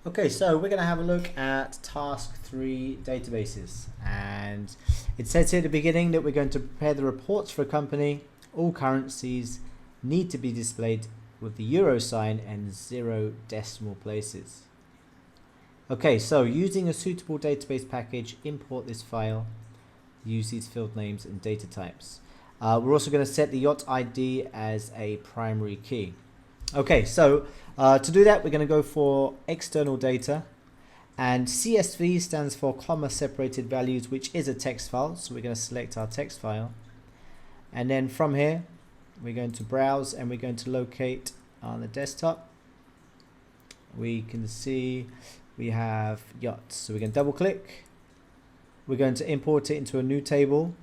Okay, so we're going to have a look at task 3 databases, and it says here at the beginning that we're going to prepare the reports for a company. All currencies need to be displayed with the euro sign and 0 decimal places. Okay, so using a suitable database package, import this file, use these field names and data types. We're also going to set the yacht ID as a primary key. Okay, so to do that, we're going to go for external data, and CSV stands for comma separated values, which is a text file. So we're going to select our text file, and then from here we're going to browse and we're going to locate on the desktop. We can see we have yachts, so we can double click. We're going to import it into a new table.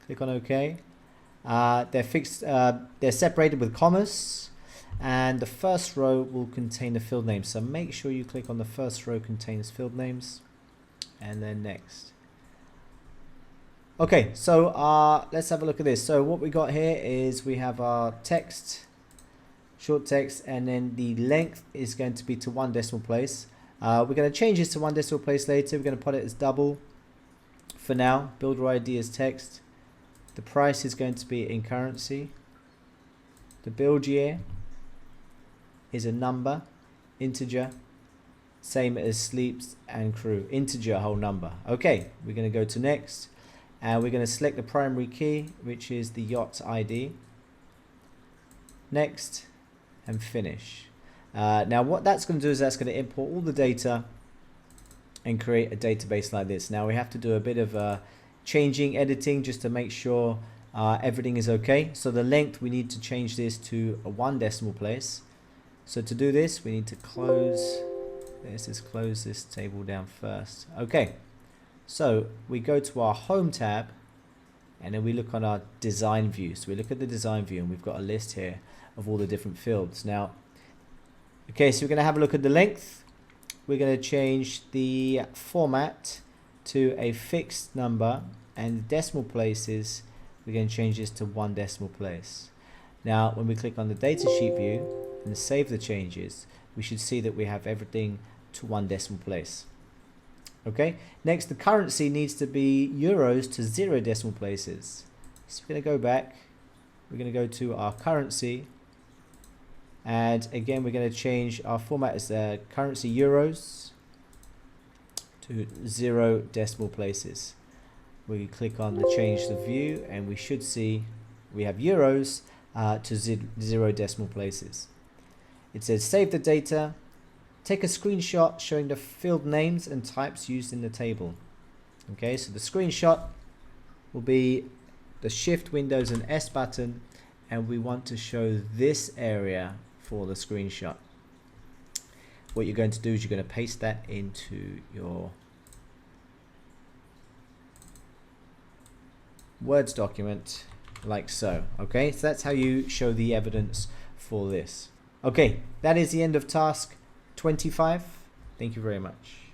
Click on OK. They're separated with commas, and the first row will contain the field names. So make sure you click on the first row contains field names, and then next. Okay, so let's have a look at this. So what we got here is we have our text, short text, and then the length is going to be to 1 decimal place. We're going to change this to 1 decimal place later. We're going to put it as double for now. Builder ID is text. The price is going to be in currency. The build year is a number, integer, same as sleeps and crew, integer, whole number. Okay, we're going to go to next, and we're going to select the primary key, which is the yacht ID. Next, and finish. Now what that's going to do is that's going to import all the data and create a database like this. Now we have to do a bit of changing, editing, just to make sure everything is okay. So the length, we need to change this to a 1 decimal place. So to do this, we need to close this table down first. Okay, so we go to our home tab, and then we look on our design view. So we look at the design view, and we've got a list here of all the different fields. Now, okay, so we're going to have a look at the length. We're going to change the format to a fixed number, and the decimal places, we're going to change this to 1 decimal place. Now when we click on the datasheet view and save the changes, we should see that we have everything to 1 decimal place. Okay, next the currency needs to be euros to 0 decimal places. So we're going to go back, we're going to go to our currency, and again we're going to change our format as currency euros to 0 decimal places. We click on the change the view, and we should see we have euros to 0 decimal places. It says save the data, take a screenshot showing the field names and types used in the table. Okay, so the screenshot will be the Shift, Windows and S button, and we want to show this area for the screenshot. What you're going to do is you're going to paste that into your Words document like so. Okay, so that's how you show the evidence for this. Okay, that is the end of task 25. Thank you very much.